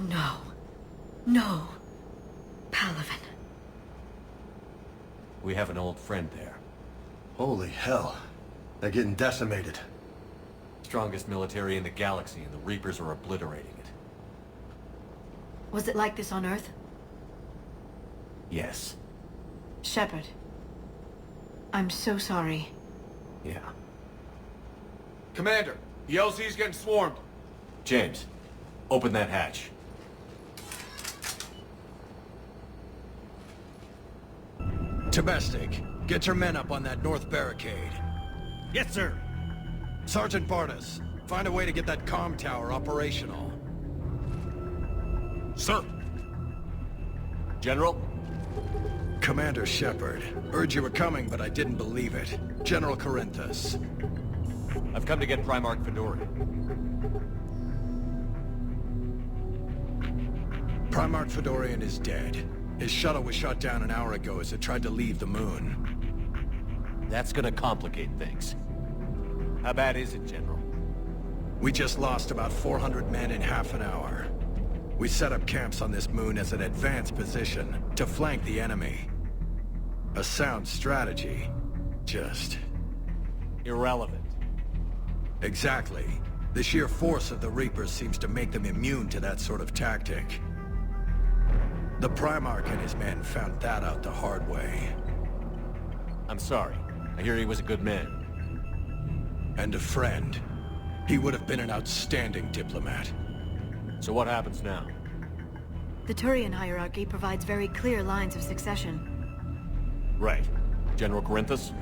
no. No. Palaven. We have an old friend there. Holy hell. They're getting decimated. Strongest military in the galaxy, and the Reapers are obliterating it. Was it like this on Earth? Yes. Shepard. I'm so sorry. Yeah. Commander, the LZ's getting swarmed. James, open that hatch. Domestic, get your men up on that north barricade. Yes, sir. Sergeant Bartas, find a way to get that comm tower operational. Sir. General? Commander Shepard, heard you were coming, but I didn't believe it. General Corinthus. I've come to get Primarch Fedorian. Primarch Fedorian is dead. His shuttle was shot down an hour ago as it tried to leave the moon. That's gonna complicate things. How bad is it, General? We just lost about 400 men in half an hour. We set up camps on this moon as an advanced position to flank the enemy. A sound strategy. Just... Irrelevant. Exactly. The sheer force of the Reapers seems to make them immune to that sort of tactic. The Primarch and his men found that out the hard way. I'm sorry. I hear he was a good man. And a friend. He would have been an outstanding diplomat. So what happens now? The Turian hierarchy provides very clear lines of succession. Right. General Corinthus?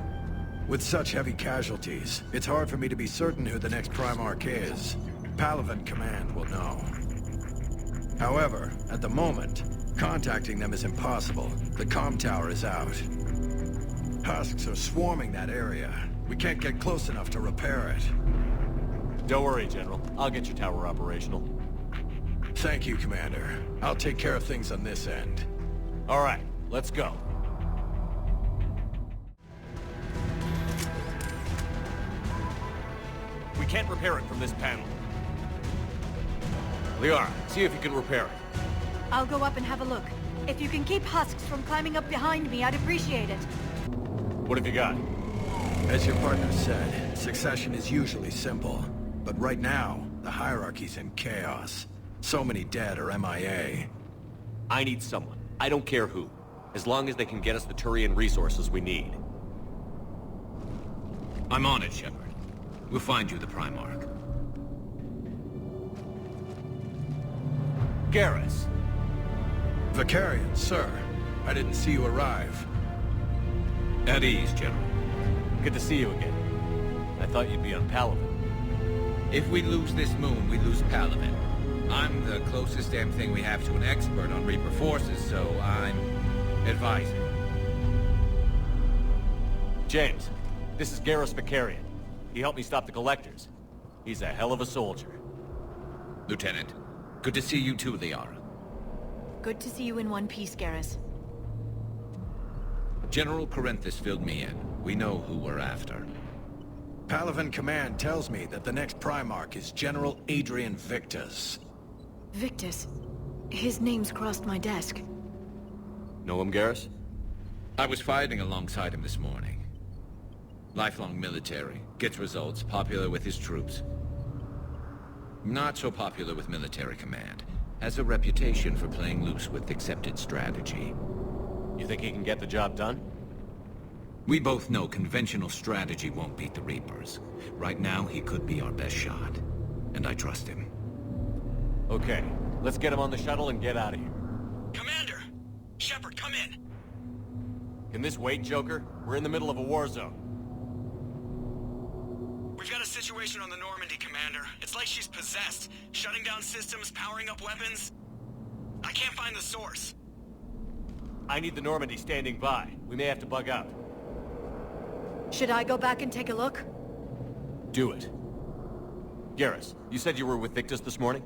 With such heavy casualties, it's hard for me to be certain who the next Primarch is. Palaven Command will know. However, at the moment, contacting them is impossible. The comm tower is out. Husks are swarming that area. We can't get close enough to repair it. Don't worry, General. I'll get your tower operational. Thank you, Commander. I'll take care of things on this end. All right, let's go. We can't repair it from this panel. Liara, see if you can repair it. I'll go up and have a look. If you can keep husks from climbing up behind me, I'd appreciate it. What have you got? As your partner said, succession is usually simple. But right now, the hierarchy's in chaos. So many dead or MIA. I need someone. I don't care who. As long as they can get us the Turian resources we need. I'm on it, Shepard. We'll find you the Primarch. Garrus. Vicarian, sir. I didn't see you arrive. At ease, General. Good to see you again. I thought you'd be on Palaven. If we lose this moon, we lose Palaven. I'm the closest damn thing we have to an expert on Reaper forces, so I'm advising. James, this is Garrus Vicarian. He helped me stop the Collectors. He's a hell of a soldier. Lieutenant, good to see you too, Liara. Good to see you in one piece, Garrus. General Corinthus filled me in. We know who we're after. Palaven Command tells me that the next Primarch is General Adrian Victus. Victus. His name's crossed my desk. Know him, Garrus? I was fighting alongside him this morning. Lifelong military, gets results, popular with his troops. Not so popular with military command. Has a reputation for playing loose with accepted strategy. You think he can get the job done? We both know conventional strategy won't beat the Reapers. Right now, he could be our best shot. And I trust him. Okay, let's get him on the shuttle and get out of here. Commander! Shepard, come in! Can this wait, Joker? We're in the middle of a war zone. We've got a situation on the Normandy, Commander. It's like she's possessed. Shutting down systems, powering up weapons. I can't find the source. I need the Normandy standing by. We may have to bug out. Should I go back and take a look? Do it. Garrus, you said you were with Victus this morning?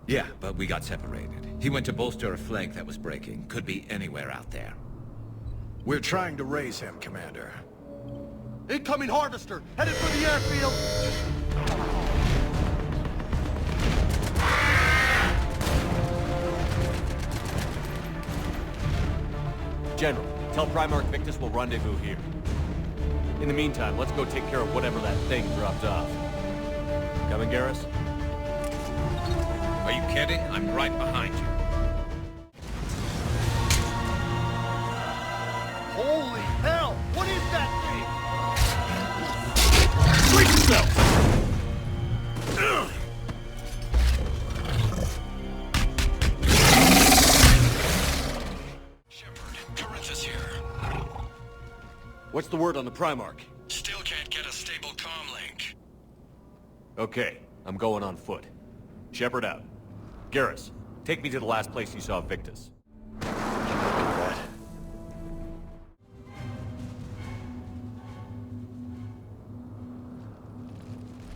Yeah, but we got separated. He went to bolster a flank that was breaking. Could be anywhere out there. We're trying to raise him, Commander. Incoming harvester! Headed for the airfield! General, tell Primarch Victus we'll rendezvous here. In the meantime, let's go take care of whatever that thing dropped off. Coming, Garrus? Are you kidding? I'm right behind you. Holy hell! What is that thing? Brace yourself! What's the word on the Primarch? Still can't get a stable comm link. Okay, I'm going on foot. Shepard out. Garrus, take me to the last place you saw Victus.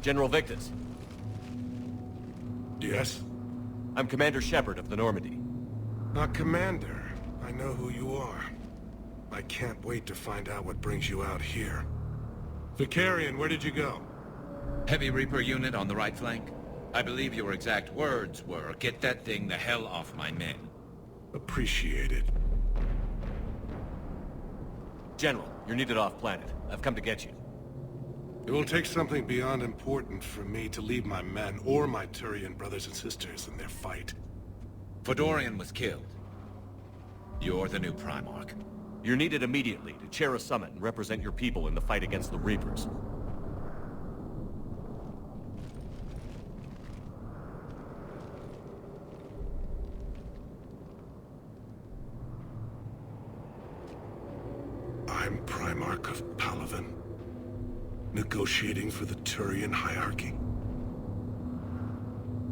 General Victus. Yes? I'm Commander Shepard of the Normandy. Commander. I know who you are. I can't wait to find out what brings you out here. Vicarian, where did you go? Heavy Reaper unit on the right flank. I believe your exact words were, "Get that thing the hell off my men." Appreciated. General, you're needed off-planet. I've come to get you. It will take something beyond important for me to leave my men or my Turian brothers and sisters in their fight. Fedorian was killed. You're the new Primarch. You're needed immediately to chair a summit and represent your people in the fight against the Reapers. I'm Primarch of Palaven, negotiating for the Turian hierarchy.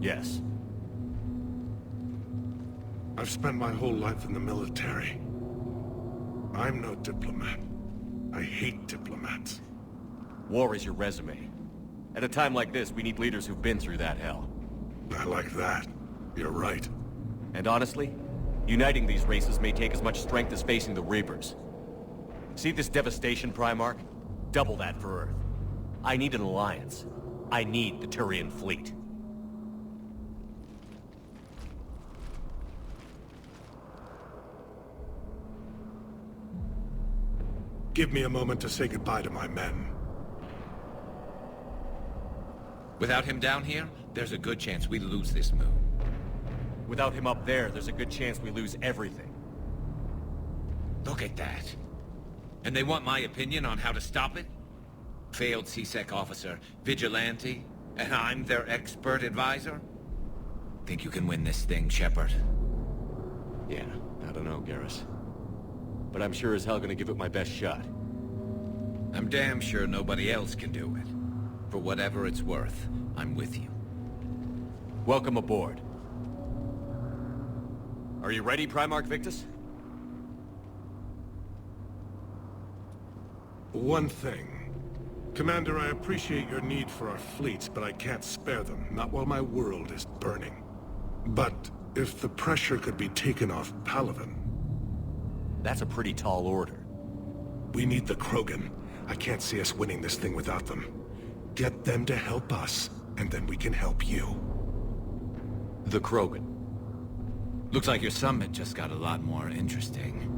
Yes. I've spent my whole life in the military. I'm no diplomat. I hate diplomats. War is your resume. At a time like this, we need leaders who've been through that hell. I like that. You're right. And honestly, uniting these races may take as much strength as facing the Reapers. See this devastation, Primarch? Double that for Earth. I need an alliance. I need the Turian fleet. Give me a moment to say goodbye to my men. Without him down here, there's a good chance we lose this moon. Without him up there, there's a good chance we lose everything. Look at that. And they want my opinion on how to stop it? Failed CSEC officer, vigilante, and I'm their expert advisor? Think you can win this thing, Shepard? Yeah, I don't know, Garrus. But I'm sure as hell gonna give it my best shot. I'm damn sure nobody else can do it. For whatever it's worth, I'm with you. Welcome aboard. Are you ready, Primarch Victus? One thing. Commander, I appreciate your need for our fleets, but I can't spare them, not while my world is burning. But if the pressure could be taken off Palaven... That's a pretty tall order. We need the Krogan. I can't see us winning this thing without them. Get them to help us, and then we can help you. The Krogan. Looks like your summit just got a lot more interesting.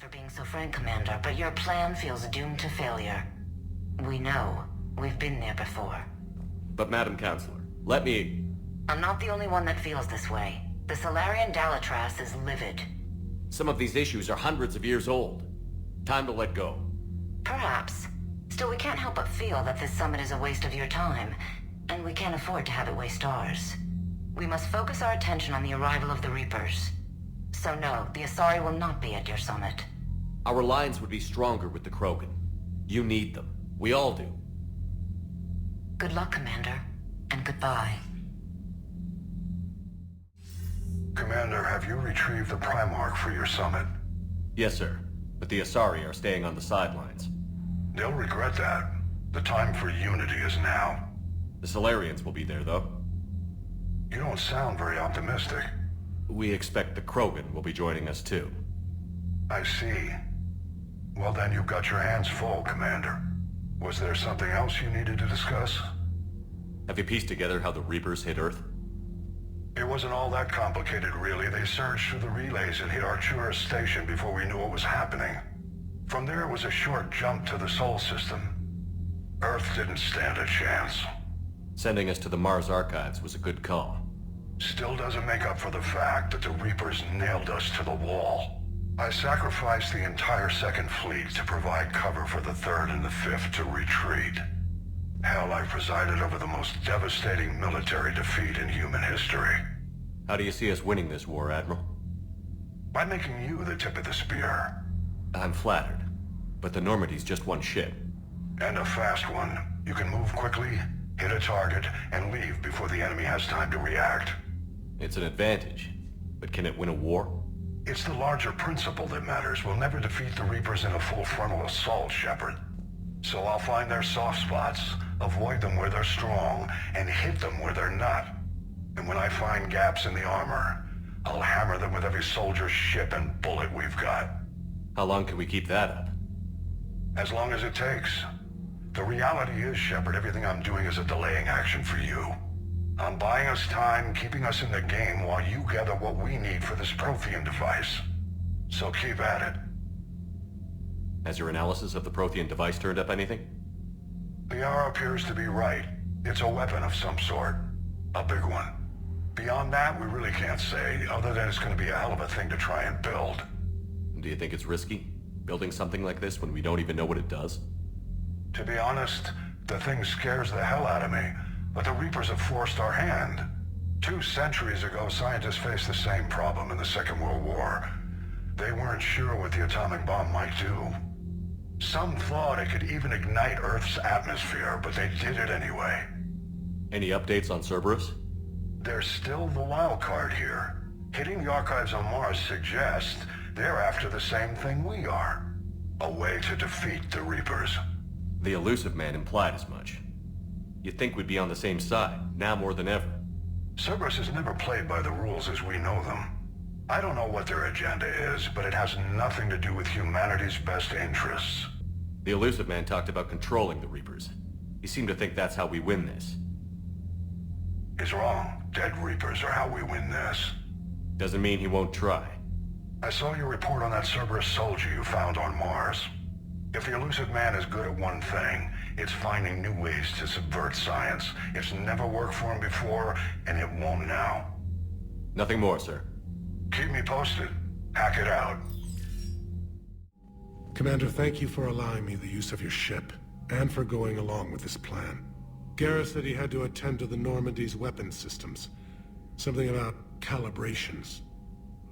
For being so frank, Commander, but your plan feels doomed to failure. We know. We've been there before. But Madam Counselor, let me... I'm not the only one that feels this way. The Solarian Dalitras is livid. Some of these issues are hundreds of years old. Time to let go. Perhaps. Still, we can't help but feel that this summit is a waste of your time, and we can't afford to have it waste ours. We must focus our attention on the arrival of the Reapers. So no, the Asari will not be at your summit. Our alliance would be stronger with the Krogan. You need them. We all do. Good luck, Commander, and goodbye. Commander, have you retrieved the Primarch for your summit? Yes, sir. But the Asari are staying on the sidelines. They'll regret that. The time for unity is now. The Solarians will be there, though. You don't sound very optimistic. We expect the Krogan will be joining us, too. I see. Well, then you've got your hands full, Commander. Was there something else you needed to discuss? Have you pieced together how the Reapers hit Earth? It wasn't all that complicated, really. They surged through the relays and hit Artura's station before we knew what was happening. From there, it was a short jump to the Sol system. Earth didn't stand a chance. Sending us to the Mars archives was a good call. Still doesn't make up for the fact that the Reapers nailed us to the wall. I sacrificed the entire Second Fleet to provide cover for the Third and the Fifth to retreat. Hell, I presided over the most devastating military defeat in human history. How do you see us winning this war, Admiral? By making you the tip of the spear. I'm flattered, but the Normandy's just one ship. And a fast one. You can move quickly, hit a target, and leave before the enemy has time to react. It's an advantage, but can it win a war? It's the larger principle that matters. We'll never defeat the Reapers in a full frontal assault, Shepard. So I'll find their soft spots, avoid them where they're strong, and hit them where they're not. And when I find gaps in the armor, I'll hammer them with every soldier, ship, and bullet we've got. How long can we keep that up? As long as it takes. The reality is, Shepard, everything I'm doing is a delaying action for you. I'm buying us time, keeping us in the game while you gather what we need for this Prothean device. So keep at it. Has your analysis of the Prothean device turned up anything? The R appears to be right. It's a weapon of some sort. A big one. Beyond that, we really can't say, other than it's going to be a hell of a thing to try and build. Do you think it's risky, building something like this when we don't even know what it does? To be honest, the thing scares the hell out of me, but the Reapers have forced our hand. 2 centuries ago, scientists faced the same problem in the Second World War. They weren't sure what the atomic bomb might do. Some thought it could even ignite Earth's atmosphere, but they did it anyway. Any updates on Cerberus? They're still the wild card here. Hitting the archives on Mars suggests they're after the same thing we are. A way to defeat the Reapers. The Elusive Man implied as much. You'd think we'd be on the same side, now more than ever. Cerberus has never played by the rules as we know them. I don't know what their agenda is, but it has nothing to do with humanity's best interests. The Elusive Man talked about controlling the Reapers. He seemed to think that's how we win this. He's wrong. Dead Reapers are how we win this. Doesn't mean he won't try. I saw your report on that Cerberus soldier you found on Mars. If the Elusive Man is good at one thing, it's finding new ways to subvert science. It's never worked for him before, and it won't now. Nothing more, sir. Keep me posted. Hack it out. Commander, thank you for allowing me the use of your ship, and for going along with this plan. Garrus said he had to attend to the Normandy's weapons systems. Something about calibrations.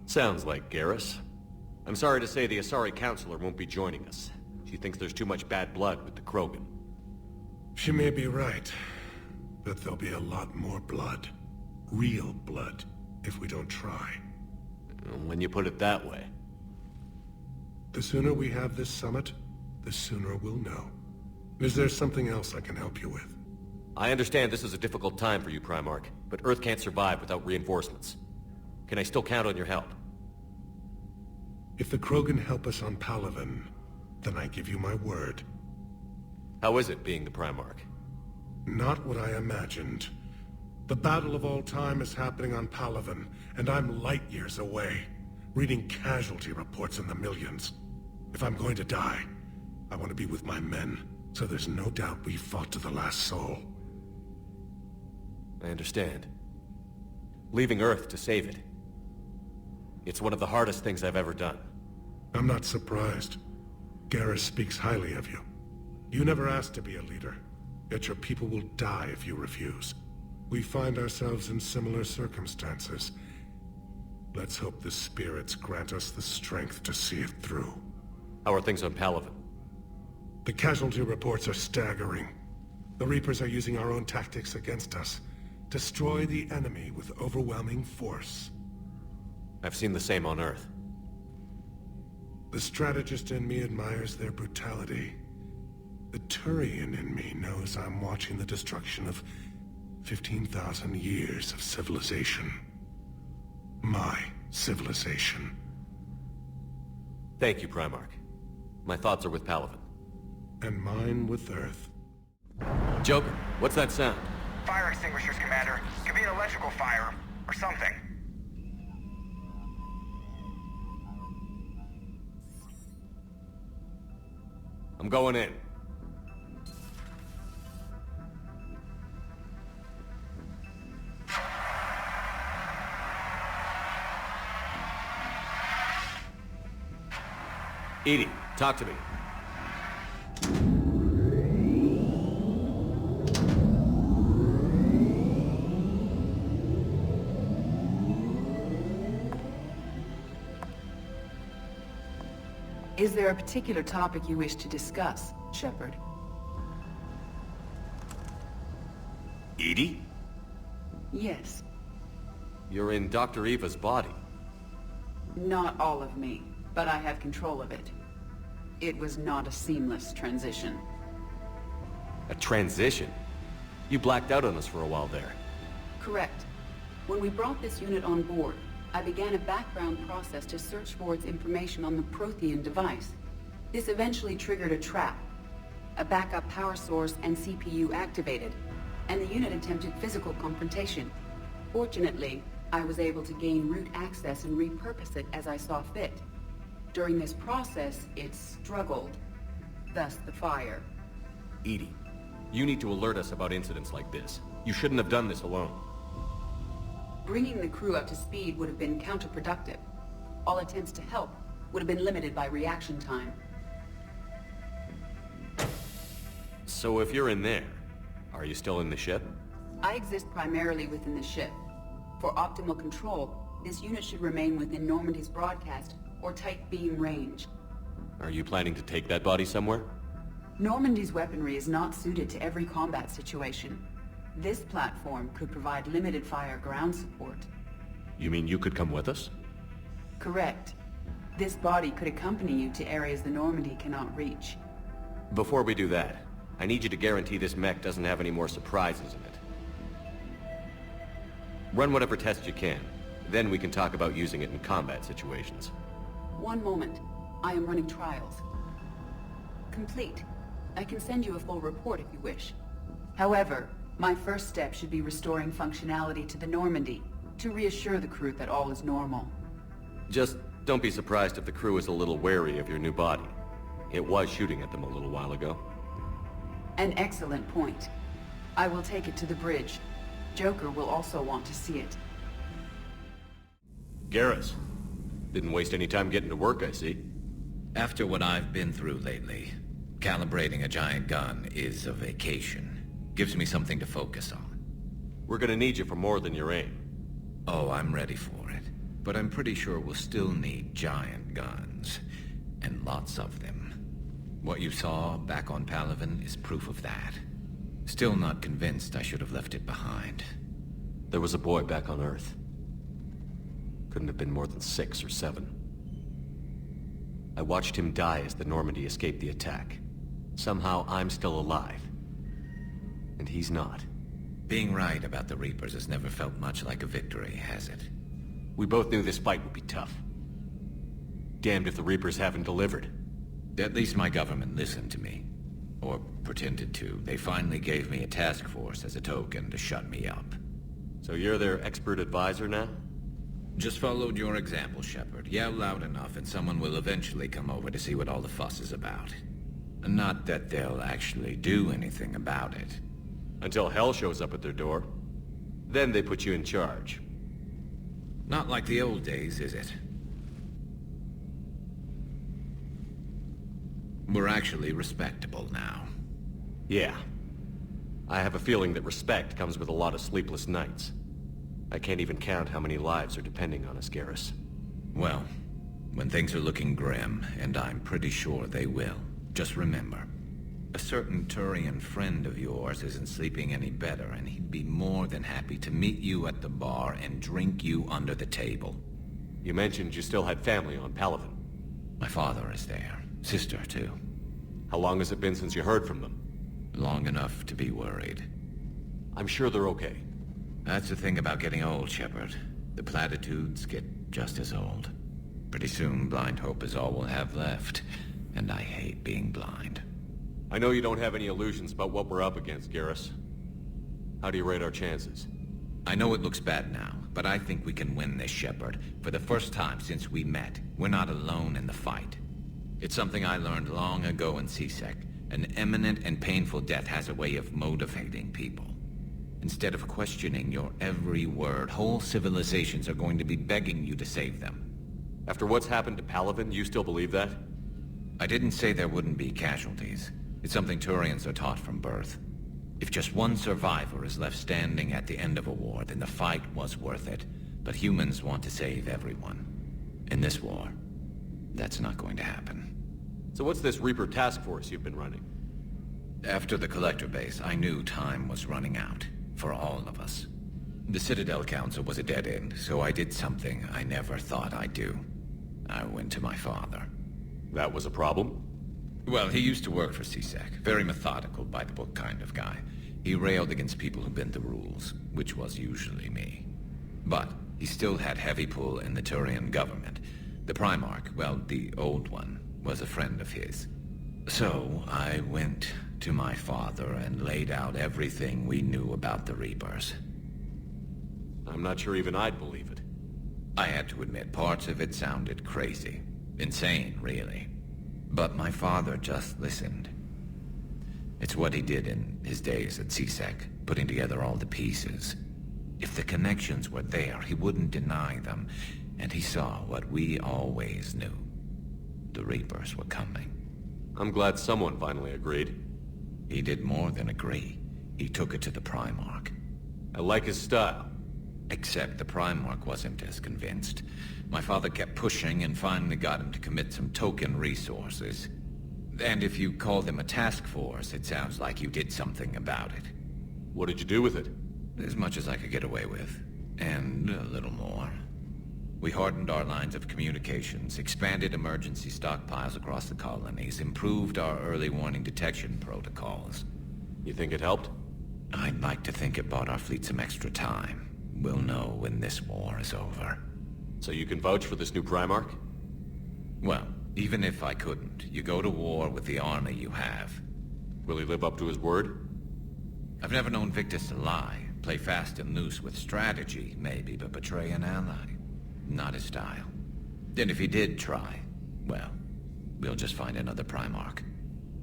Sounds like Garrus. I'm sorry to say the Asari Counselor won't be joining us. She thinks there's too much bad blood with the Krogan. She may be right, but there'll be a lot more blood. Real blood, if we don't try. When you put it that way. The sooner we have this summit, the sooner we'll know. Is there something else I can help you with? I understand this is a difficult time for you, Primarch, but Earth can't survive without reinforcements. Can I still count on your help? If the Krogan help us on Palaven, then I give you my word. How is it being the Primarch? Not what I imagined. The battle of all time is happening on Palaven, and I'm light years away, reading casualty reports in the millions. If I'm going to die, I want to be with my men, so there's no doubt we fought to the last soul. I understand. Leaving Earth to save it. It's one of the hardest things I've ever done. I'm not surprised. Garrus speaks highly of you. You never asked to be a leader, yet your people will die if you refuse. We find ourselves in similar circumstances. Let's hope the spirits grant us the strength to see it through. How are things on Palaven? The casualty reports are staggering. The Reapers are using our own tactics against us. Destroy the enemy with overwhelming force. I've seen the same on Earth. The strategist in me admires their brutality. The Turian in me knows I'm watching the destruction of 15,000 years of civilization. My civilization. Thank you, Primarch. My thoughts are with Palaven. and mine with Earth. Joker, what's that sound? Fire extinguishers, Commander. Could be an electrical fire, or something. I'm going in. Edie, talk to me. Is there a particular topic you wish to discuss, Shepard? Edie? Yes. You're in Dr. Eva's body. Not all of me, but I have control of it. It was not a seamless transition. A transition? You blacked out on us for a while there. Correct. When we brought this unit on board, I began a background process to search for its information on the Prothean device. This eventually triggered a trap. A backup power source and CPU activated, and the unit attempted physical confrontation. Fortunately, I was able to gain root access and repurpose it as I saw fit. During this process, it struggled. Thus the fire. Edie, you need to alert us about incidents like this. You shouldn't have done this alone. Bringing the crew up to speed would have been counterproductive. All attempts to help would have been limited by reaction time. So if you're in there, are you still in the ship? I exist primarily within the ship. For optimal control, this unit should remain within Normandy's broadcast or tight beam range. Are you planning to take that body somewhere? Normandy's weaponry is not suited to every combat situation. This platform could provide limited fire ground support. You mean you could come with us? Correct. This body could accompany you to areas the Normandy cannot reach. Before we do that, I need you to guarantee this mech doesn't have any more surprises in it. Run whatever tests you can. Then we can talk about using it in combat situations. One moment. I am running trials. Complete. I can send you a full report if you wish. However, my first step should be restoring functionality to the Normandy, to reassure the crew that all is normal. Just don't be surprised if the crew is a little wary of your new body. It was shooting at them a little while ago. An excellent point. I will take it to the bridge. Joker will also want to see it. Garrus. Didn't waste any time getting to work, I see. After what I've been through lately, calibrating a giant gun is a vacation. Gives me something to focus on. We're gonna need you for more than your aim. Oh, I'm ready for it. But I'm pretty sure we'll still need giant guns. And lots of them. What you saw back on Palaven is proof of that. Still not convinced I should have left it behind. There was a boy back on Earth. Couldn't have been more than 6 or 7. I watched him die as the Normandy escaped the attack. Somehow I'm still alive. And he's not. Being right about the Reapers has never felt much like a victory, has it? We both knew this fight would be tough. Damned if the Reapers haven't delivered. At least my government listened to me. Or pretended to. They finally gave me a task force as a token to shut me up. So you're their expert advisor now? Just followed your example, Shepard. Yell loud enough and someone will eventually come over to see what all the fuss is about. Not that they'll actually do anything about it. Until hell shows up at their door. Then they put you in charge. Not like the old days, is it? We're actually respectable now. Yeah. I have a feeling that respect comes with a lot of sleepless nights. I can't even count how many lives are depending on us, Garrus. Well, when things are looking grim, and I'm pretty sure they will, just remember, a certain Turian friend of yours isn't sleeping any better, and he'd be more than happy to meet you at the bar and drink you under the table. You mentioned you still had family on Palaven. My father is there. Sister, too. How long has it been since you heard from them? Long enough to be worried. I'm sure they're okay. That's the thing about getting old, Shepard. The platitudes get just as old. Pretty soon, blind hope is all we'll have left. And I hate being blind. I know you don't have any illusions about what we're up against, Garrus. How do you rate our chances? I know it looks bad now, but I think we can win this, Shepard. For the first time since we met, we're not alone in the fight. It's something I learned long ago in CSEC. An imminent and painful death has a way of motivating people. Instead of questioning your every word, whole civilizations are going to be begging you to save them. After what's happened to Palaven, you still believe that? I didn't say there wouldn't be casualties. It's something Turians are taught from birth. If just one survivor is left standing at the end of a war, then the fight was worth it. But humans want to save everyone. In this war, that's not going to happen. So what's this Reaper task force you've been running? After the Collector base, I knew time was running out. For all of us. The Citadel Council was a dead end, so I did something I never thought I'd do. I went to my father. That was a problem? Well, he used to work for CSEC. Very methodical, by-the-book kind of guy. He railed against people who bent the rules, which was usually me. But he still had heavy pull in the Turian government. The Primarch, well, the old one, was a friend of his. So I went to my father and laid out everything we knew about the Reapers. I'm not sure even I'd believe it. I had to admit, parts of it sounded crazy. Insane, really. But my father just listened. It's what he did in his days at CSEC, putting together all the pieces. If the connections were there, he wouldn't deny them, and he saw what we always knew. The Reapers were coming. I'm glad someone finally agreed. He did more than agree. He took it to the Primarch. I like his style. Except the Primarch wasn't as convinced. My father kept pushing and finally got him to commit some token resources. And if you call them a task force, it sounds like you did something about it. What did you do with it? As much as I could get away with. And a little more. We hardened our lines of communications, expanded emergency stockpiles across the colonies, improved our early warning detection protocols. You think it helped? I'd like to think it bought our fleet some extra time. We'll know when this war is over. So you can vouch for this new Primarch? Well, even if I couldn't, you go to war with the army you have. Will he live up to his word? I've never known Victus to lie. Play fast and loose with strategy, maybe, but betray an ally. Not his style. And if he did try, well, we'll just find another Primarch.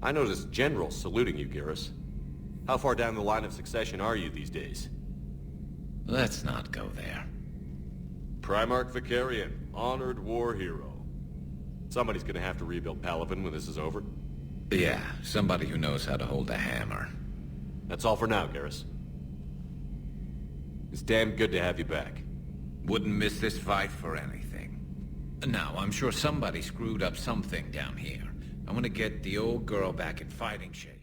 I noticed generals saluting you, Garrus. How far down the line of succession are you these days? Let's not go there. Primarch Vicarian, honored war hero. Somebody's gonna have to rebuild Palaven when this is over. Yeah, somebody who knows how to hold a hammer. That's all for now, Garrus. It's damn good to have you back. Wouldn't miss this fight for anything. Now, I'm sure somebody screwed up something down here. I want to get the old girl back in fighting shape.